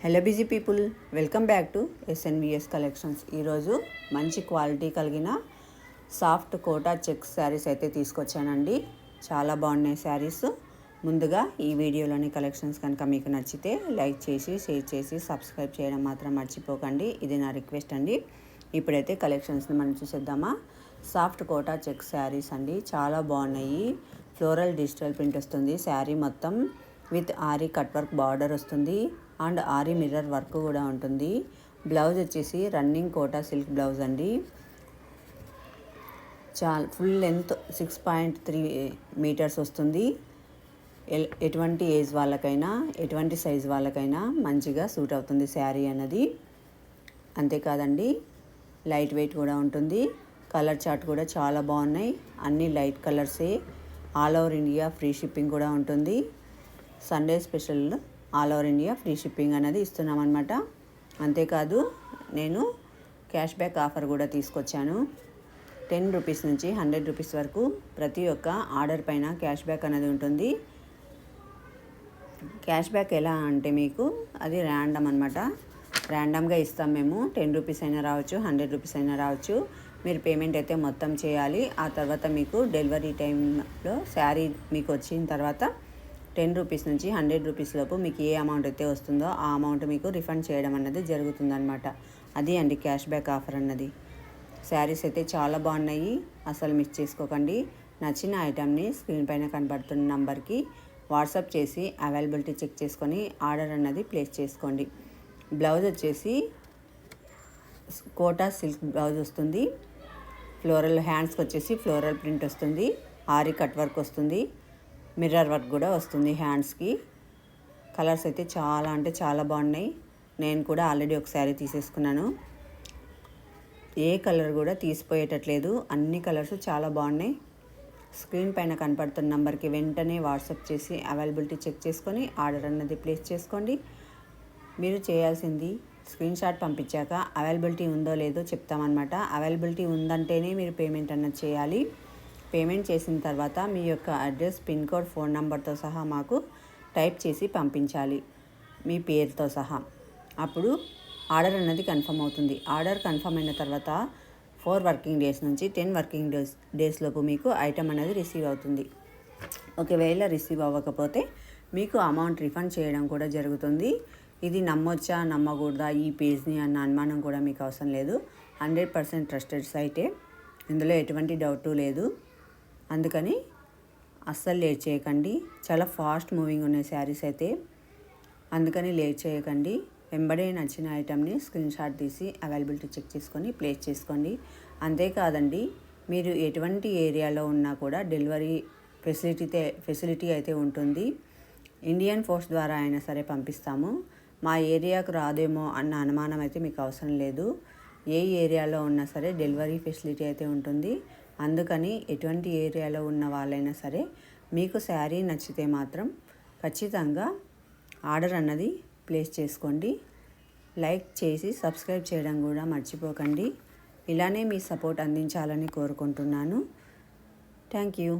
Hello busy people, welcome back to SNVS collections. ఈరోజు మంచి quality కలిగిన సాఫ్ట్ కోటా చెక్స్ శారీస్ అయితే తీసుకొచ్చానండి. చాలా బాగున్నాయి శారీస్. ముందుగా ఈ వీడియోలోని కలెక్షన్స్ కనుక మీకు నచ్చితే లైక్ చేసి షేర్ చేసి సబ్స్క్రైబ్ చేయడం మాత్రం మర్చిపోకండి. ఇది నా రిక్వెస్ట్ అండి. ఇప్పుడైతే కలెక్షన్స్ని మనం చూసేద్దామా. సాఫ్ట్ కోటా చెక్స్ శారీస్ అండి, చాలా బాగున్నాయి. ఫ్లోరల్ డిజిటల్ ప్రింట్ వస్తుంది శారీ మొత్తం, with ary cut work border వస్తుంది అండ్ ఆరీ మిర్రర్ వర్క్ కూడా ఉంటుంది. బ్లౌజ్ వచ్చేసి రన్నింగ్ కోటా సిల్క్ బ్లౌజ్ అండి. ఫుల్ లెంత్ 6.3 మీటర్స్ వస్తుంది. ఎటువంటి ఏజ్ వాళ్ళకైనా ఎటువంటి సైజ్ వాళ్ళకైనా మంచిగా సూట్ అవుతుంది శారీ అన్నది. అంతేకాదండి, లైట్ వెయిట్ కూడా ఉంటుంది. కలర్ చార్ట్ కూడా చాలా బాగున్నాయి. అన్ని లైట్ కలర్సే. All over India free shipping కూడా ఉంటుంది. Sunday special all over India free shipping అనేది ఇస్తున్నాం అనమాట. అంతేకాదు, నేను క్యాష్ బ్యాక్ ఆఫర్ కూడా తీసుకొచ్చాను. 10 రూపీస్ నుంచి 100 రూపీస్ వరకు ప్రతి ఒక్క ఆర్డర్ పైన క్యాష్ బ్యాక్ అనేది ఉంటుంది. క్యాష్ బ్యాక్ ఎలా అంటే మీకు అది ర్యాండమ్ అనమాట. ర్యాండమ్గా ఇస్తాం మేము. 10 రూపీస్ అయినా రావచ్చు, 100 రూపీస్ అయినా రావచ్చు. మీరు పేమెంట్ అయితే మొత్తం చేయాలి. ఆ తర్వాత మీకు డెలివరీ టైంలో శారీ మీకు వచ్చిన తర్వాత 10 రూపీస్ నుంచి 100 రూపీస్ లోపు మీకు ఏ అమౌంట్ అయితే వస్తుందో ఆ అమౌంట్ మీకు రిఫండ్ చేయడం అన్నది జరుగుతుందన్నమాట. అది అండి క్యాష్ బ్యాక్ ఆఫర్ అన్నది. శారీస్ అయితే చాలా బాగున్నాయి, అసలు మిస్ చేసుకోకండి. నచ్చిన ఐటమ్ని స్క్రీన్ పైన కనబడుతున్న నంబర్కి వాట్సాప్ చేసి అవైలబిలిటీ చెక్ చేసుకొని ఆర్డర్ అన్నది ప్లేస్ చేసుకోండి. బ్లౌజ్ వచ్చేసి కోటా సిల్క్ బ్లౌజ్ వస్తుంది. ఫ్లోరల్ హ్యాండ్స్కి వచ్చేసి ఫ్లోరల్ ప్రింట్ వస్తుంది. ఆరీ కట్ వర్క్ వస్తుంది. మిర్రర్ వర్క్ కూడా వస్తుంది హ్యాండ్స్కి. కలర్స్ అయితే చాలా అంటే చాలా బాగున్నాయి. నేను కూడా ఆల్రెడీ ఒక శారీ తీసేసుకున్నాను. ఏ కలర్ కూడా తీసిపోయేటట్లేదు. అన్ని కలర్స్ చాలా బాగున్నాయి. స్క్రీన్ పైన కనపడుతున్న నెంబర్కి వెంటనే వాట్సాప్ చేసి అవైలబిలిటీ చెక్ చేసుకొని ఆర్డర్ అన్నది ప్లేస్ చేసుకోండి. మీరు చేయాల్సింది స్క్రీన్ షాట్ పంపించాక అవైలబిలిటీ ఉందో లేదో చెప్తామన్నమాట. అవైలబిలిటీ ఉందంటేనే మీరు పేమెంట్ అన్నది చేయాలి. పేమెంట్ చేసిన తర్వాత మీ యొక్క అడ్రస్, పిన్ కోడ్, ఫోన్ నెంబర్తో సహా మాకు టైప్ చేసి పంపించాలి, మీ పేరుతో సహా. అప్పుడు ఆర్డర్ అన్నది కన్ఫర్మ్ అవుతుంది. ఆర్డర్ కన్ఫర్మ్ అయిన తర్వాత 4 వర్కింగ్ డేస్ నుంచి 10 వర్కింగ్ డేస్ లోపు మీకు ఐటమ్ అనేది రిసీవ్ అవుతుంది. ఒకవేళ రిసీవ్ అవ్వకపోతే మీకు అమౌంట్ రిఫండ్ చేయడం కూడా జరుగుతుంది. ఇది నమ్మొచ్చా నమ్మకూడదా ఈ పేజ్ని అన్న అనుమానం కూడా మీకు అవసరం లేదు. 100% ట్రస్టెడ్ సైటే, ఇందులో ఎటువంటి డౌటు లేదు. అందుకని అస్సలు లేట్ చేయకండి. చాలా ఫాస్ట్ మూవింగ్ ఉన్నాయి శారీస్ అయితే, అందుకని లేట్ చేయకండి. వెంబడే నచ్చిన ఐటమ్ని స్క్రీన్ షాట్ తీసి అవైలబిలిటీ చెక్ చేసుకొని ప్లేస్ చేసుకోండి. అంతేకాదండి, మీరు ఎటువంటి ఏరియాలో ఉన్నా కూడా డెలివరీ ఫెసిలిటీ అయితే ఉంటుంది. ఇండియన్ పోస్ట్ ద్వారా అయినా సరే పంపిస్తాము. మా ఏరియాకు రాదేమో అన్న అనుమానం అయితే మీకు అవసరం లేదు. ఏ ఏరియాలో ఉన్నా సరే డెలివరీ ఫెసిలిటీ అయితే ఉంటుంది. అందుకని ఎటువంటి ఏరియాలో ఉన్న వాళ్ళైనా సరే మీకు శారీ నచ్చితే మాత్రం ఖచ్చితంగా ఆర్డర్ అన్నది ప్లేస్ చేసుకోండి. లైక్ చేసి సబ్స్క్రైబ్ చేయడం కూడా మర్చిపోకండి. ఇలానే మీ సపోర్ట్ అందించాలని కోరుకుంటున్నాను. Thank you.